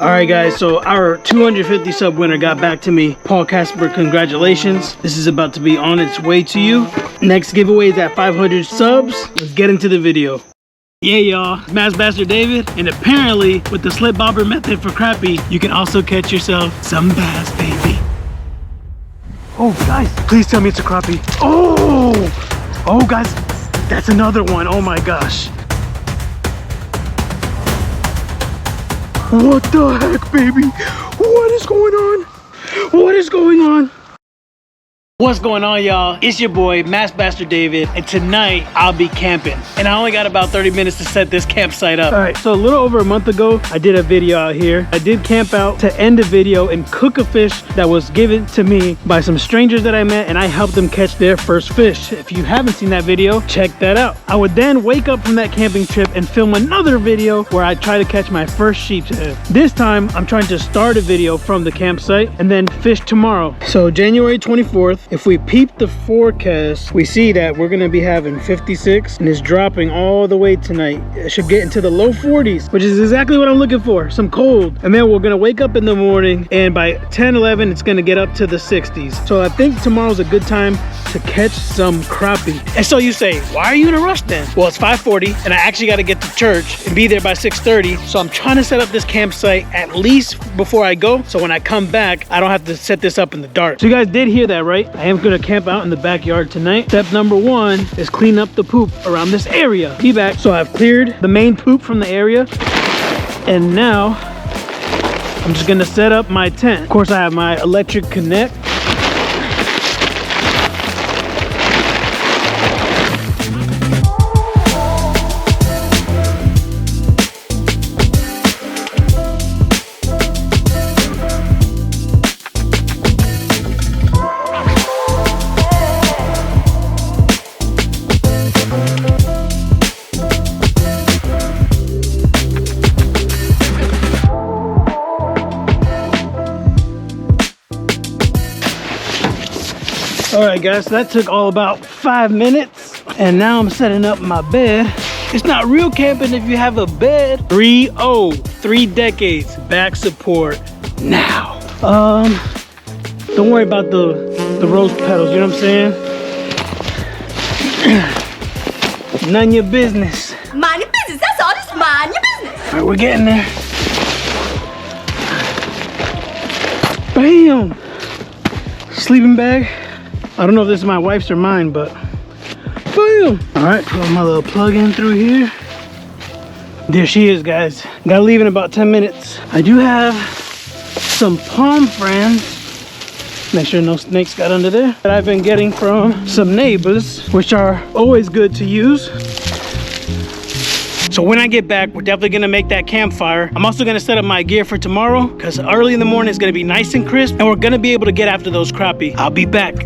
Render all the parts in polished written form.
Alright guys, so our 250 sub winner got back to me. Paul Casper, congratulations. This is about to be on its way to you. Next giveaway is at 500 subs. Let's get into the video. Yeah y'all, Mass Bastard David, and apparently with the slip bobber method for crappie, you can also catch yourself some bass, baby. Oh guys, please tell me it's a crappie. Oh guys, that's another one. Oh my gosh. What the heck, baby? What is going on? What is going on? What's going on, y'all? It's your boy, Mass Bastard David, and tonight I'll be camping. And I only got about 30 minutes to set this campsite up. All right, so a little over a month ago, I did a video out here. I did camp out to end the video and cook a fish that was given to me by some strangers that I met, and I helped them catch their first fish. If you haven't seen that video, check that out. I would then wake up from that camping trip and film another video where I try to catch my first sheep's head. This time, I'm trying to start a video from the campsite and then fish tomorrow. So January 24th, if we peep the forecast, we see that we're gonna be having 56 and it's dropping all the way tonight. It should get into the low 40s, which is exactly what I'm looking for, some cold. And then we're gonna wake up in the morning and by 10, 11, it's gonna get up to the 60s. So I think tomorrow's a good time to catch some crappie. And so you say, why are you in a rush then? Well, it's 5:40 and I actually gotta get to church and be there by 6:30. So I'm trying to set up this campsite at least before I go. So when I come back, I don't have to set this up in the dark. So you guys did hear that, right? I am gonna camp out in the backyard tonight. Step number one is clean up the poop around this area. Be back. So I've cleared the main poop from the area. And now I'm just gonna set up my tent. Of course, I have my electric connect. All right guys, so that took all about 5 minutes and now I'm setting up my bed. It's not real camping if you have a bed. 3 decades back support now. Don't worry about the rose petals, you know what I'm saying? None your business. Mind your business, that's all, just mind your business. All right, we're getting there. Bam! Sleeping bag. I don't know if this is my wife's or mine, but boom! All right, put my little plug in through here. There she is, guys. Gotta leave in about 10 minutes. I do have some palm fronds. Make sure no snakes got under there. That I've been getting from some neighbors, which are always good to use. So when I get back, we're definitely gonna make that campfire. I'm also gonna set up my gear for tomorrow because early in the morning it's gonna be nice and crisp and we're gonna be able to get after those crappie. I'll be back.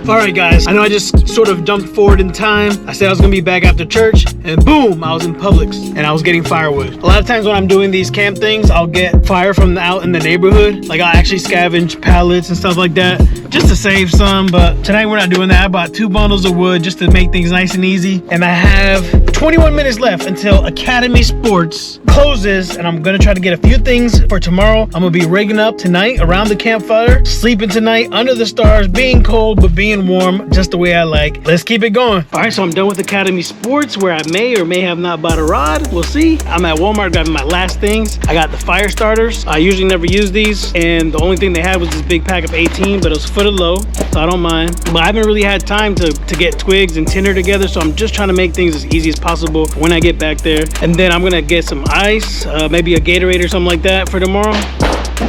All right guys, I know I just sort of jumped forward in time. I said I was gonna be back after church and boom, I was in Publix and I was getting firewood. A lot of times when I'm doing these camp things, I'll get fire from out in the neighborhood. Like I'll actually scavenge pallets and stuff like that just to save some, but tonight we're not doing that. I bought 2 bundles of wood just to make things nice and easy. And I have 21 minutes left until Academy Sports closes and I'm gonna try to get a few things for tomorrow. I'm gonna be rigging up tonight around the campfire, sleeping tonight under the stars, being cold but being warm just the way I like. Let's keep it going. All right, so I'm done with Academy Sports where I may or may have not bought a rod. We'll see. I'm at Walmart grabbing my last things. I got the fire starters. I usually never use these and the only thing they had was this big pack of 18, but it was for the low, so I don't mind. But I haven't really had time to get twigs and tinder together, so I'm just trying to make things as easy as possible when I get back there. And then I'm gonna get some ice, maybe a Gatorade or something like that for tomorrow.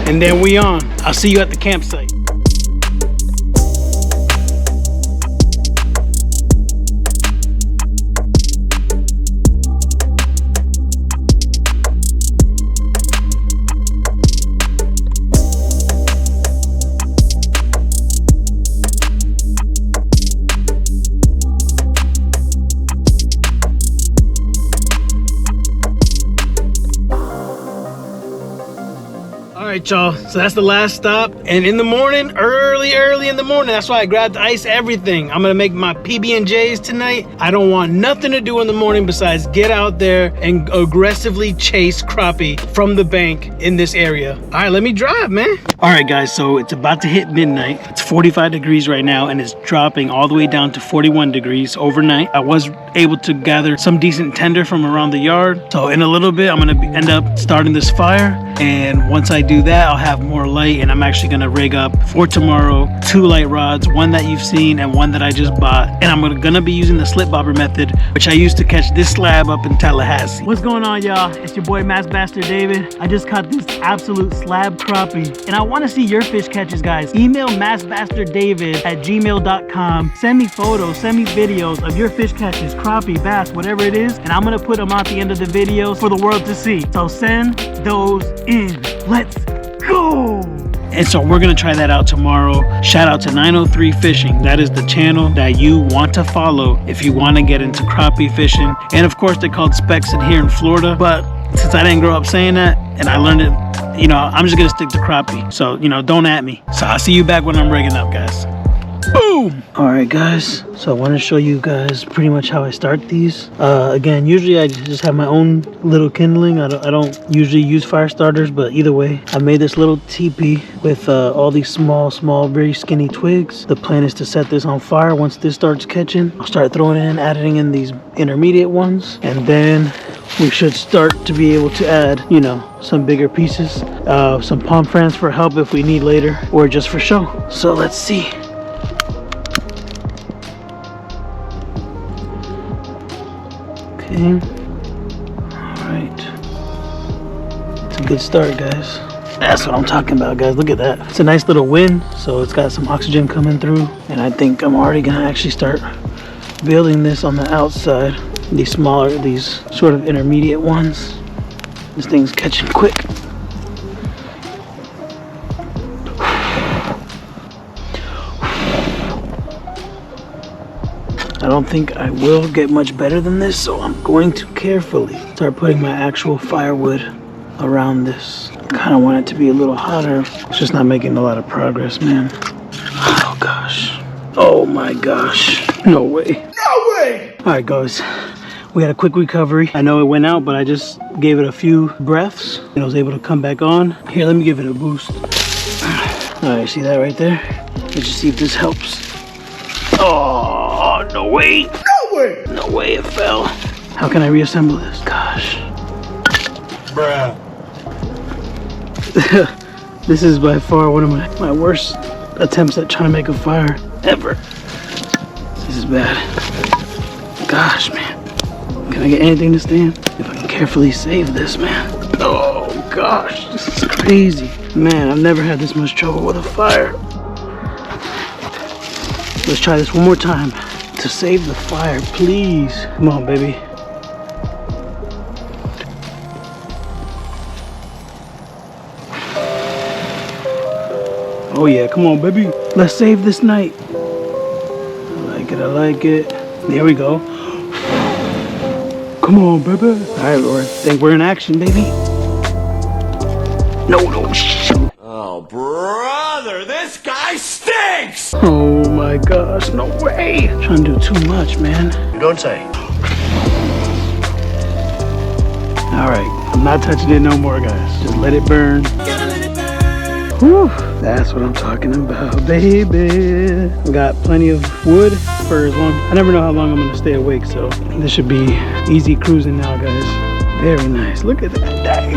And then we on. I'll see you at the campsite. right, y'all, so that's the last stop. And in the morning, early in the morning, that's why I grabbed ice everything. I'm gonna make my PB&Js tonight. I don't want nothing to do in the morning besides get out there and aggressively chase crappie from the bank in this area. All right, let me drive, man. All right, guys, so it's about to hit midnight. It's 45 degrees right now, and it's dropping all the way down to 41 degrees overnight. I was able to gather some decent tinder from around the yard. So in a little bit, I'm gonna end up starting this fire. And once I do that, I'll have more light, and I'm actually gonna rig up for tomorrow 2 light rods, one that you've seen and one that I just bought. And I'm gonna be using the slip bobber method, which I used to catch this slab up in Tallahassee. What's going on, y'all? It's your boy Massbastard David. I just caught this absolute slab crappie, and I want to see your fish catches, guys. Email massbastarddavid@gmail.com. Send me photos, send me videos of your fish catches, crappie, bass, whatever it is, and I'm gonna put them out the end of the videos for the world to see. So send those in. Let's go! And so we're gonna try that out tomorrow. Shout out to 903 Fishing. That is the channel that you want to follow if you want to get into crappie fishing. And of course, they're called Specks in here in Florida. But since I didn't grow up saying that, and I learned it, you know, I'm just gonna stick to crappie. So, you know, don't at me. So I'll see you back when I'm rigging up, guys. Boom! All right, guys, so I want to show you guys pretty much how I start these. Again, usually I just have my own little kindling. I don't usually use fire starters, but either way, I made this little teepee with all these small, very skinny twigs. The plan is to set this on fire. Once this starts catching, I'll start throwing in, adding in these intermediate ones, and then we should start to be able to add, you know, some bigger pieces, some palm fronds for help if we need later, or just for show. So let's see. Okay. Alright. It's a good start, guys. That's what I'm talking about, guys. Look at that. It's a nice little wind, so it's got some oxygen coming through. And I think I'm already gonna actually start building this on the outside. These smaller, these sort of intermediate ones. This thing's catching quick. I don't think I will get much better than this, so I'm going to carefully start putting my actual firewood around this. I kind of want it to be a little hotter. It's just not making a lot of progress, man. Oh gosh. Oh my gosh. No way. No way! Alright, guys. We had a quick recovery. I know it went out, but I just gave it a few breaths and I was able to come back on. Here, let me give it a boost. Alright, see that right there? Let's just see if this helps. Oh, no way. No way. No way it fell. How can I reassemble this? Gosh. Bruh. This is by far one of my worst attempts at trying to make a fire ever. This is bad. Gosh, man. Can I get anything to stand? If I can carefully save this, man. Oh, gosh. This is crazy. Man, I've never had this much trouble with a fire. Let's try this one more time to save the fire, please. Come on, baby. Oh yeah, come on, baby. Let's save this night. I like it, I like it. There we go. Come on, baby. All right, Lord. I think we're in action, baby. No, shoot. Oh, brother, this guy stinks! Oh my gosh, no way. I'm trying to do too much, man. You don't say. All right, I'm not touching it no more, guys. Just let it burn. Whew, that's what I'm talking about, baby. We got plenty of wood for as long. I never know how long I'm gonna stay awake, so this should be easy cruising now, guys. Very nice. Look at that. Dang.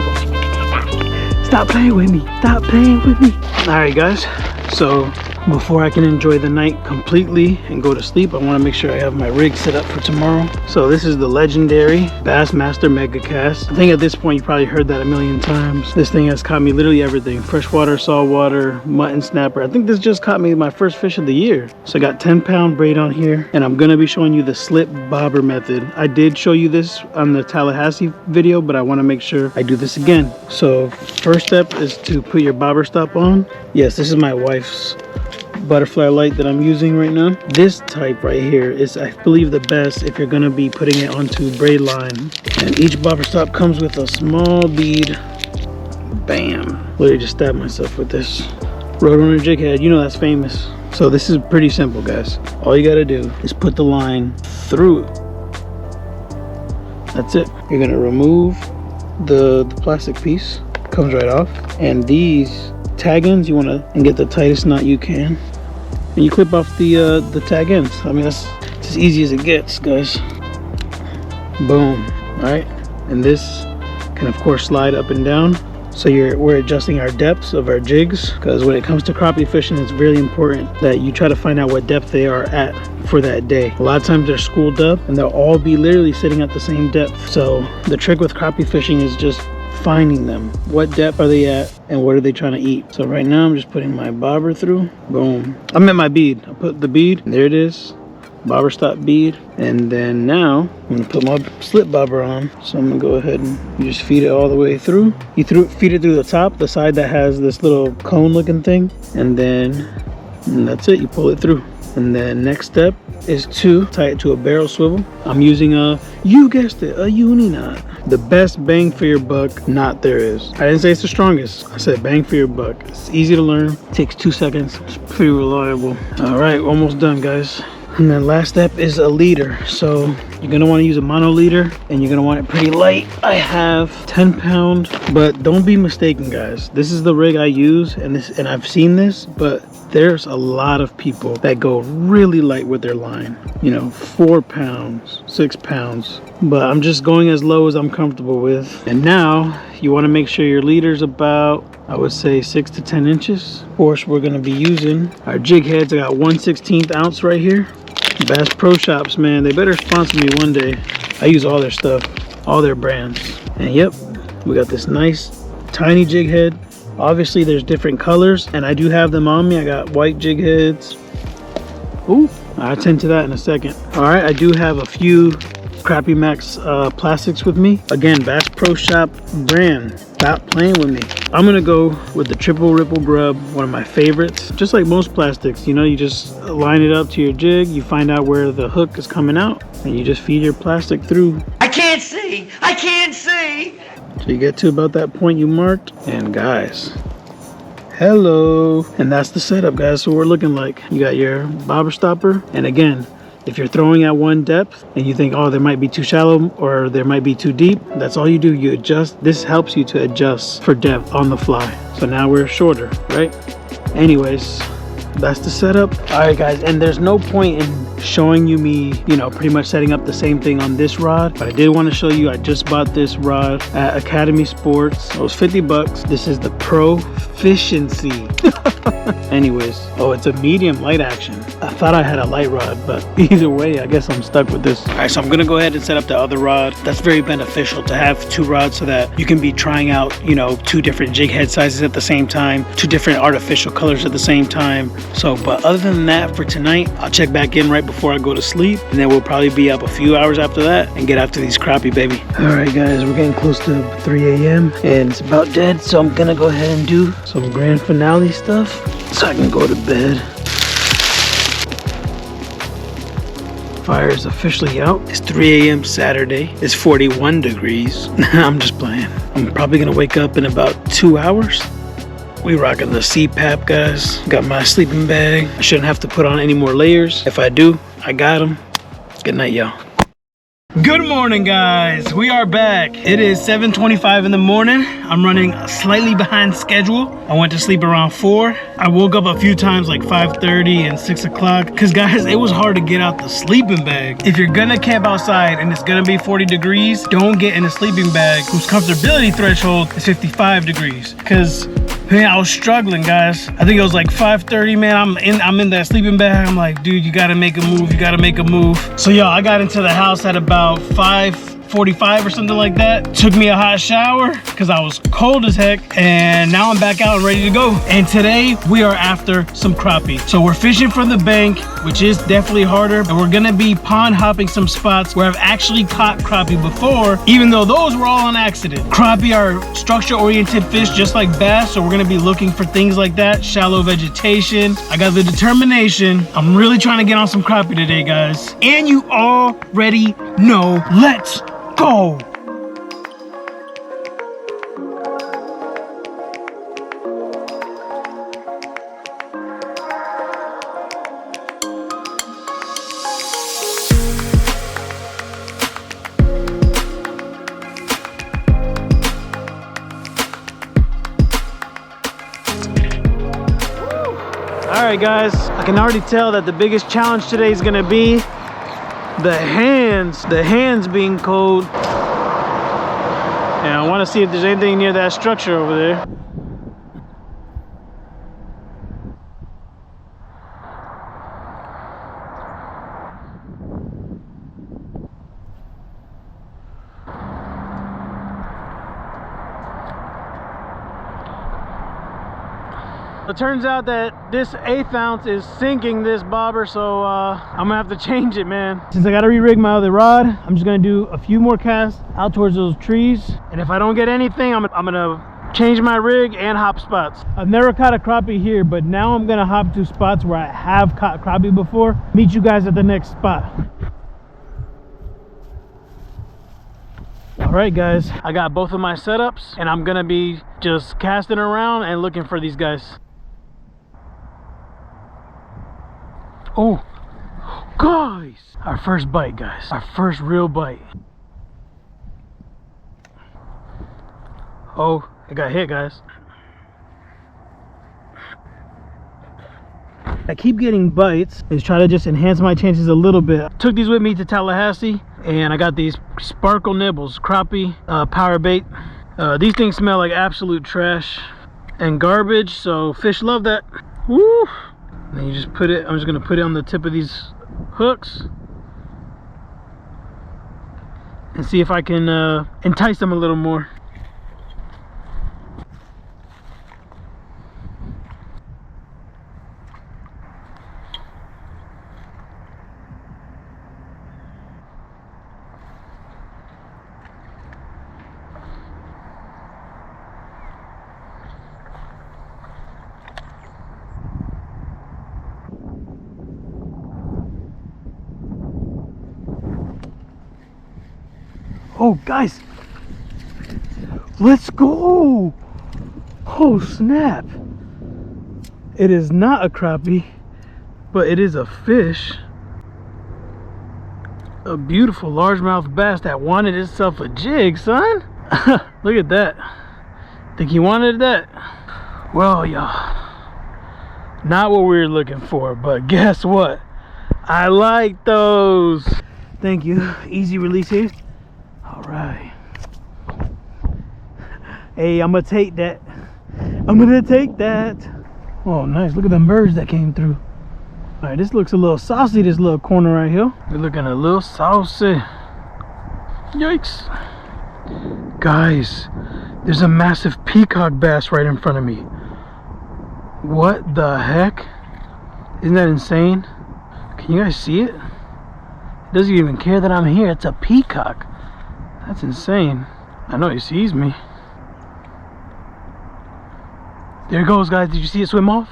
Stop playing with me. Stop playing with me. All right, guys. So before I can enjoy the night completely and go to sleep, I want to make sure I have my rig set up for tomorrow. So this is the legendary Bassmaster Mega Cast. I think at this point you probably heard that a million times. This thing has caught me literally everything: freshwater, saltwater, mutton snapper. I think this just caught me my first fish of the year. So I got 10-pound braid on here, and I'm gonna be showing you the slip bobber method. I did show you this on the Tallahassee video, but I want to make sure I do this again. So first step is to put your bobber stop on. Yes, this is my wife's butterfly light that I'm using right now. This type right here is, I believe, the best if you're gonna be putting it onto braid line. And each bobber stop comes with a small bead Bam. Literally just stabbed myself with this Roadrunner jig head. You know that's famous. So this is pretty simple, guys. All you gotta do is put the line through it. That's it. You're gonna remove the plastic piece. Comes right off. And these tag ends, you wanna get the tightest knot you can. And you clip off the tag ends. I mean, that's as easy as it gets, guys. Boom. All right. And this can of course slide up and down. So we're adjusting our depths of our jigs, because when it comes to crappie fishing, it's really important that you try to find out what depth they are at for that day. A lot of times they're schooled up and they'll all be literally sitting at the same depth. So the trick with crappie fishing is just finding them. What depth are they at and what are they trying to eat? So right now I'm just putting my bobber through. Boom. I'm at my bead. I put the bead. There it is. Bobber stop bead. And then now I'm gonna put my slip bobber on. So I'm gonna go ahead and you just feed it all the way through. You feed it through the top, the side that has this little cone looking thing. And that's it. You pull it through. And then next step is to tie it to a barrel swivel. I'm using you guessed it, a uni knot. The best bang for your buck knot there is. I didn't say it's the strongest. I said bang for your buck. It's easy to learn. Takes 2 seconds. It's pretty reliable. All right, almost done, guys. And then last step is a leader. So you're gonna want to use a mono leader and you're gonna want it pretty light. I have 10 pound, but don't be mistaken, guys. This is the rig I use, and I've seen this, but there's a lot of people that go really light with their line. You know, 4 pounds, 6 pounds. But I'm just going as low as I'm comfortable with. And now you want to make sure your leader's about, I would say, 6 to 10 inches. Of course, we're gonna be using our jig heads. I got 1/16 ounce right here. Bass Pro Shops, man, they better sponsor me one day. I use all their stuff, all their brands. And yep, we got this nice tiny jig head. Obviously there's different colors and I do have them on me. I got white jig heads. Ooh, I'll attend to that in a second. All right, I do have a few Crappie Max plastics with me. Again, Bass Pro Shop brand. Stop playing with me. I'm gonna go with the triple ripple grub, one of my favorites. Just like most plastics, you know, you just line it up to your jig, you find out where the hook is coming out, and you just feed your plastic through. I can't see! I can't see! So you get to about that point you marked, and guys, hello. And that's the setup, guys. So we're looking like you got your bobber stopper, and again, if you're throwing at one depth and you think, oh, there might be too shallow or there might be too deep, that's all you do. You adjust. This helps you to adjust for depth on the fly. So now we're shorter, right? Anyways, that's the setup. All right, guys, and there's no point in showing you me, you know, pretty much setting up the same thing on this rod, but I did want to show you, I just bought this rod at Academy Sports. It was 50 bucks. This is the Proficiency. Anyways, oh, it's a medium light action. I thought I had a light rod, but either way, I guess I'm stuck with this. All right, so I'm gonna go ahead and set up the other rod. That's very beneficial to have 2 rods so that you can be trying out, you know, 2 different jig head sizes at the same time, 2 different artificial colors at the same time. So, but other than that, for tonight, I'll check back in right before I go to sleep, and then we'll probably be up a few hours after that and get after these crappie, baby. All right, guys, we're getting close to 3 a.m. and it's about dead, so I'm gonna go ahead and do some grand finale stuff so I can go to bed. Fire is officially out. It's 3 a.m. Saturday. It's 41 degrees. I'm just playing. I'm probably gonna wake up in about 2 hours. We rocking the CPAP, guys. Got my sleeping bag. I shouldn't have to put on any more layers. If I do, I got them. Good night, y'all. Good morning, guys. We are back. It is 7:25 in the morning. I'm running slightly behind schedule. I went to sleep around 4. I woke up a few times like 5:30 and 6 o'clock because, guys, it was hard to get out the sleeping bag. If you're gonna camp outside and it's gonna be 40 degrees, don't get in a sleeping bag whose comfortability threshold is 55 degrees. Because, man, I was struggling, guys. I think it was like 5:30, man. I'm in that sleeping bag. I'm like, dude, you gotta make a move. You gotta make a move. So, y'all, I got into the house at about 5:45 or something like that. Took me a hot shower because I was cold as heck, and now I'm back out and ready to go. And today we are after some crappie. So we're fishing from the bank, which is definitely harder, and we're gonna be pond hopping some spots where I've actually caught crappie before, even though those were all on accident. Crappie are structure-oriented fish just like bass, so we're gonna be looking for things like that, shallow vegetation. I got the determination. I'm really trying to get on some crappie today, guys. And you already know, let's go. right, guys, I can already tell that the biggest challenge today is gonna be the hands being cold. And I want to see if there's anything near that structure over there. It turns out that this 1/8 ounce is sinking this bobber, so I'm gonna have to change it, man. Since I gotta re-rig my other rod, I'm just gonna do a few more casts out towards those trees, and if I don't get anything, I'm gonna change my rig and hop spots. I've never caught a crappie here, but now I'm gonna hop to spots where I have caught crappie before. Meet you guys at the next spot. All right, guys, I got both of my setups, and I'm gonna be just casting around and looking for these guys. Oh, guys, our first bite, guys, our first real bite. Oh, it got hit, guys. I keep getting bites is try to just enhance my chances a little bit. Took these with me to Tallahassee, and I got these sparkle nibbles, crappie power bait. These things smell like absolute trash and garbage, so fish love that. Woo! Then you just put it, I'm just gonna put it on the tip of these hooks and see if I can entice them a little more. Oh, guys, let's go. Oh, snap. It is not a crappie, but it is a fish. A beautiful largemouth bass that wanted itself a jig, son. Look at that. Think he wanted that? Well, y'all, not what we were looking for, but guess what? I like those. Thank you. Easy release here. All right. Hey, I'm gonna take that. I'm gonna take that. Oh, nice. Look at them birds that came through. All right, this looks a little saucy, this little corner right here. We're looking a little saucy. Yikes. Guys, there's a massive peacock bass right in front of me. What the heck? Isn't that insane? Can you guys see it? It doesn't even care that I'm here. It's a peacock. That's insane. I know he sees me. There it goes, guys. Did you see it swim off?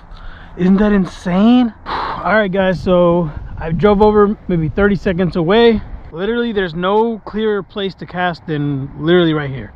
Isn't that insane? All right, guys, so I drove over maybe 30 seconds away. Literally, there's no clearer place to cast than literally right here.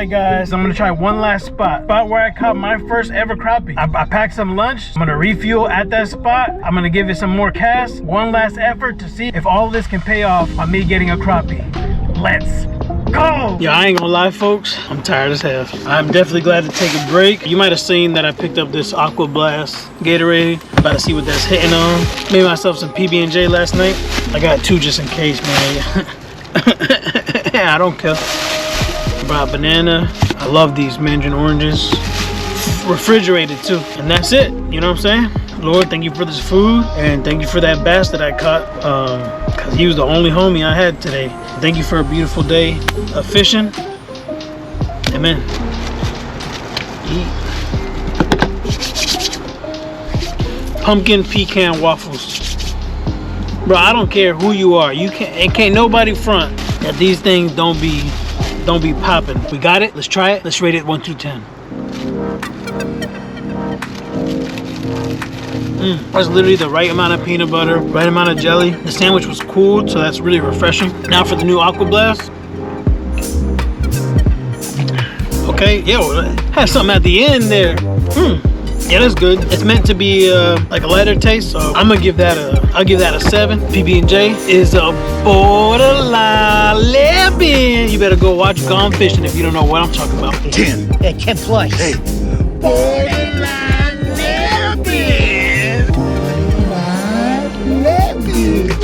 right, guys, I'm gonna try one last spot where I caught my first ever crappie. I packed some lunch. I'm gonna refuel at that spot. I'm gonna give it some more casts. One last effort to see if all of this can pay off on me getting a crappie. Let's go! Yeah, I ain't gonna lie, folks. I'm tired as hell. I'm definitely glad to take a break. You might have seen that I picked up this Aqua Blast Gatorade. About to see what that's hitting on. Made myself some PB&J last night. I got 2 just in case, man. I don't care. Brought banana. I love these mandarin oranges. Refrigerated too. And that's it. You know what I'm saying? Lord, thank you for this food. And thank you for that bass that I caught. Because he was the only homie I had today. Thank you for a beautiful day of fishing. Amen. Eat. Pumpkin pecan waffles. Bro, I don't care who you are. You can't nobody front that these things don't be popping. We got it. Let's try it. Let's rate it 1 through 10. That's literally the right amount of peanut butter, right amount of jelly. The sandwich was cool, so that's really refreshing. Now for the new Aqua Blast. Okay, yo, has something at the end there. Yeah, that's good. It's meant to be like a lighter taste, so I'm gonna give that I'll give that a 7. PB&J is a borderline 11. You better go watch Gone Fishing if you don't know what I'm talking about. 10. Yeah, 10 plus. Hey.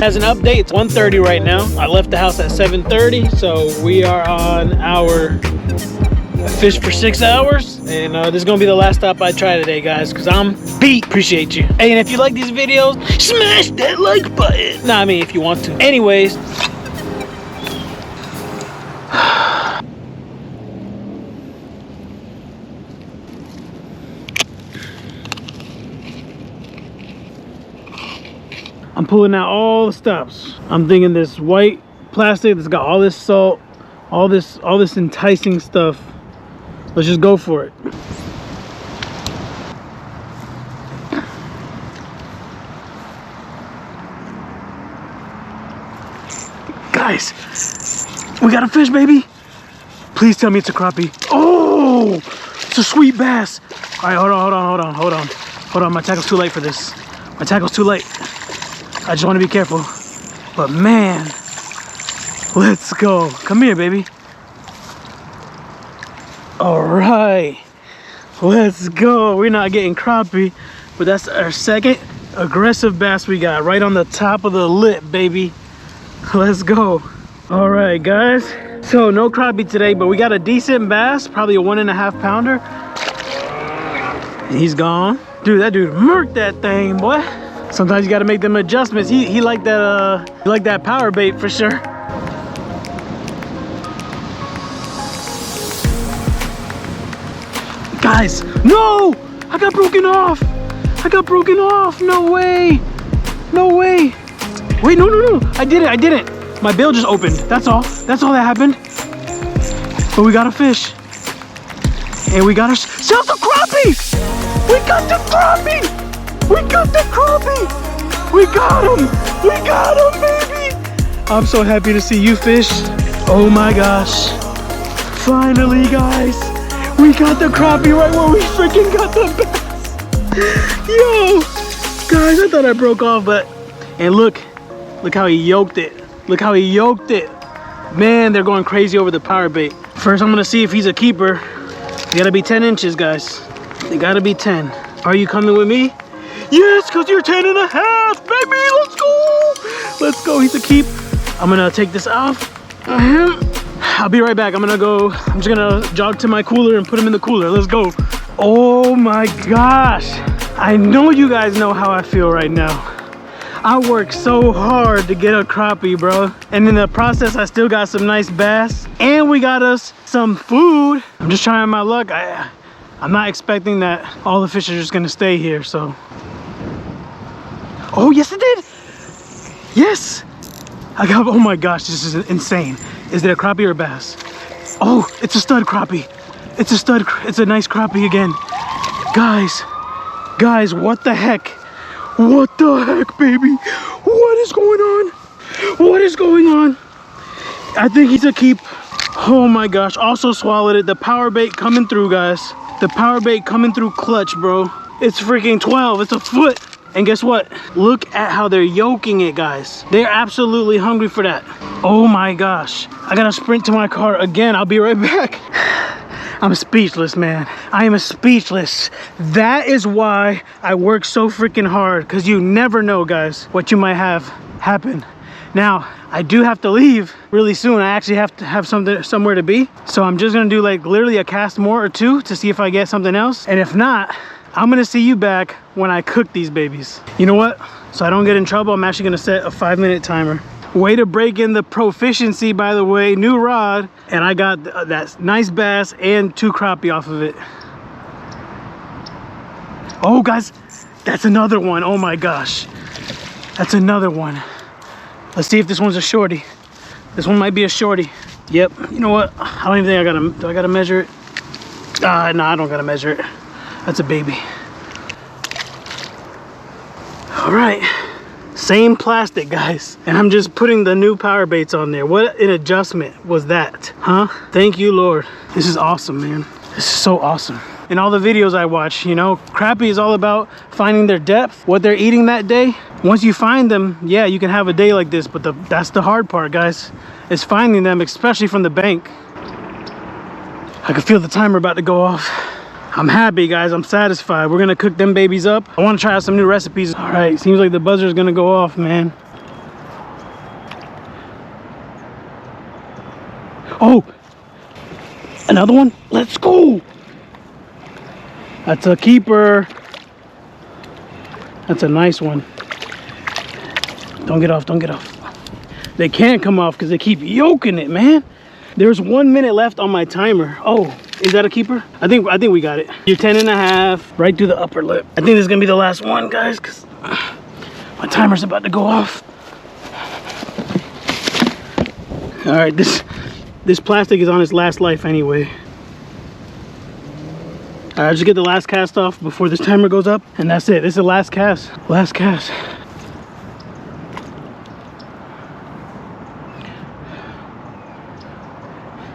As an update, it's 1:30 right now. I left the house at 7:30, so we are on our fish for 6 hours, and this is gonna be the last stop I try today, guys, because I'm beat. Appreciate you. Hey, and if you like these videos, smash that like button. Nah, I mean if you want to. Anyways, I'm pulling out all the stops. I'm thinking this white plastic that's got all this salt, all this enticing stuff. Let's just go for it. Guys, we got a fish, baby. Please tell me it's a crappie. Oh, it's a sweet bass. All right, hold on. My tackle's too late for this. My tackle's too late. I just want to be careful. But man, let's go. Come here, baby. All right, let's go. We're not getting crappie, but that's our second aggressive bass we got right on the top of the lip, baby. Let's go. All right, guys. So no crappie today, but we got a decent bass, probably a 1.5 pounder. And he's gone. Dude, that dude murked that thing, boy. Sometimes you got to make them adjustments. He liked that power bait for sure. Guys, no! I got broken off. No way. Wait, no. I didn't. My bail just opened. That's all that happened. But we got a fish. And we got ourselves a crappie. We got the crappie. We got him, baby. I'm so happy to see you fish. Oh my gosh. Finally, guys. We got the crappie right where we freaking got the bass. Yo, guys, I thought I broke off, and look how he yoked it. Man, they're going crazy over the power bait. First, I'm gonna see if he's a keeper. They gotta be 10 inches, guys. They gotta be 10. Are you coming with me? Yes, because you're 10.5, baby. Let's go. He's a keep. I'm gonna take this off. I'll be right back. I'm just gonna jog to my cooler and put him in the cooler. Let's go. Oh my gosh. I know you guys know how I feel right now. I worked so hard to get a crappie, bro. And in the process, I still got some nice bass. And we got us some food. I'm just trying my luck. I'm not expecting that all the fish are just gonna stay here, so. Oh, yes it did. Yes. Oh my gosh, this is insane. Is it a crappie or a bass? Oh, it's a stud crappie. It's a nice crappie again. Guys, what the heck? What the heck, baby? What is going on? I think he's a keep. Oh my gosh, also swallowed it. The power bait coming through, guys. The power bait coming through clutch, bro. It's freaking 12, it's a foot. And guess what? Look at how they're yoking it, guys. They're absolutely hungry for that. Oh my gosh. I gotta sprint to my car again. I'll be right back. I'm speechless, man. I am speechless. That is why I work so freaking hard, because you never know, guys, what you might have happen. Now, I do have to leave really soon. I actually have to have somewhere to be. So I'm just gonna do like literally a cast more or two to see if I get something else. And if not, I'm gonna see you back when I cook these babies. You know what? So I don't get in trouble, I'm actually gonna set a 5-minute timer. Way to break in the proficiency, by the way. New rod, and I got that nice bass and 2 crappie off of it. Oh guys, that's another one. Oh my gosh, that's another one. Let's see if this one's a shorty. This one might be a shorty. Yep. You know what? I don't even think I gotta. Do I gotta measure it? No, I don't gotta measure it. That's a baby. All right. Same plastic, guys. And I'm just putting the new power baits on there. What an adjustment was that, huh? Thank you, Lord. This is awesome, man. This is so awesome. In all the videos I watch, you know, crappie is all about finding their depth, what they're eating that day. Once you find them, yeah, you can have a day like this, but that's the hard part, guys, is finding them, especially from the bank. I can feel the timer about to go off. I'm happy, guys. I'm satisfied. We're gonna cook them babies up. I want to try out some new recipes. All right, seems like the buzzer's gonna go off, man. Oh, another one. Let's go. That's a keeper. That's a nice one. Don't get off, don't get off. They can't come off because they keep yoking it, man. There's 1 minute left on my timer. Oh, is that a keeper? I think we got it. You're 10.5, right through the upper lip. I think this is gonna be the last one, guys, because my timer's about to go off. All right, this plastic is on its last life anyway. All right, just get the last cast off before this timer goes up, and that's it. This is the last cast. Last cast.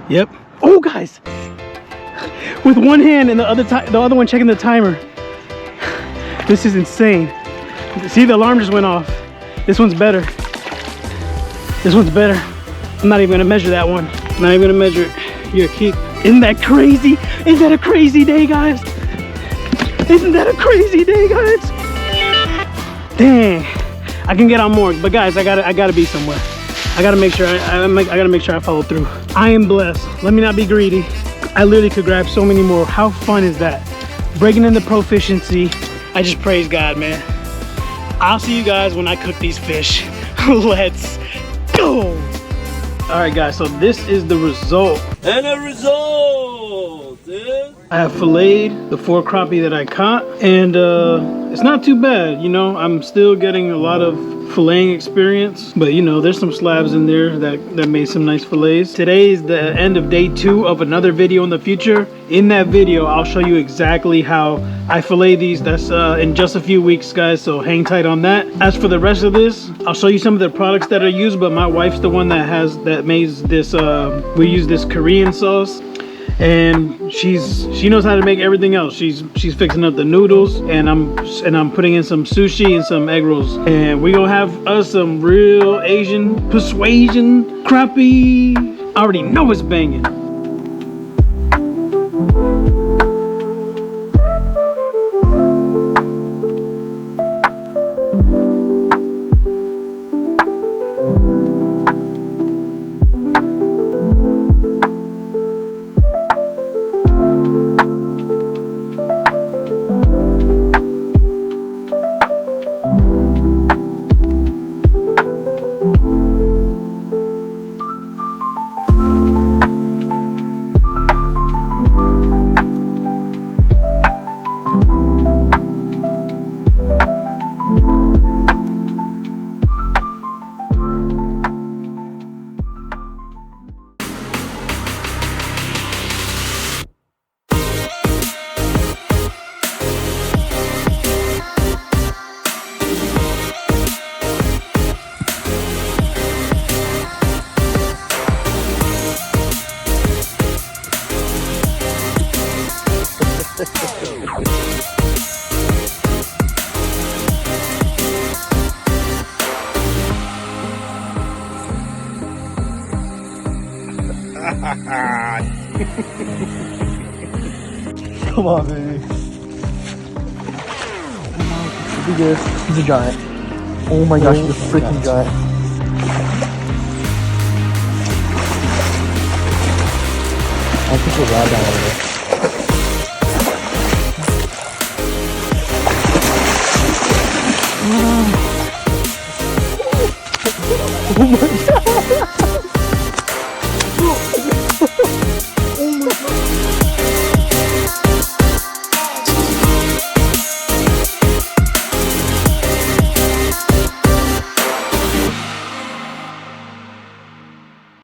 Yep. Oh, guys, with one hand and the other one checking the timer. This is insane. See, the alarm just went off. This one's better. This one's better. I'm not even gonna measure that one. I'm not even gonna measure it. You're a keep. Isn't that crazy? Isn't that a crazy day, guys? Isn't that a crazy day, guys? Dang, I can get on more, but guys, I gotta be somewhere. I gotta make sure I gotta make sure I follow through. I am blessed. Let me not be greedy. I literally could grab so many more. How fun is that? Breaking in the proficiency. I just praise God, man. I'll see you guys when I cook these fish. Let's go. All right, guys, so this is the result. And the result is... I have filleted the 4 crappie that I caught, and it's not too bad. You know, I'm still getting a lot of filleting experience, but you know, there's some slabs in there that made some nice fillets. Today is the end of day 2 of another video in the future. In that video, I'll show you exactly how I fillet these. That's in just a few weeks, guys, so hang tight on that. As for the rest of this, I'll show you some of the products that are used, but my wife's the one that makes this. We use this Korean sauce, and she knows how to make everything else. She's fixing up the noodles, and I'm putting in some sushi and some egg rolls, and we gonna have us some real Asian persuasion crappie. I already know it's banging. Come on, baby. Should be good. He's a giant. Oh my gosh, he's a freaking giant. I think we'll ride down over there. Oh my god.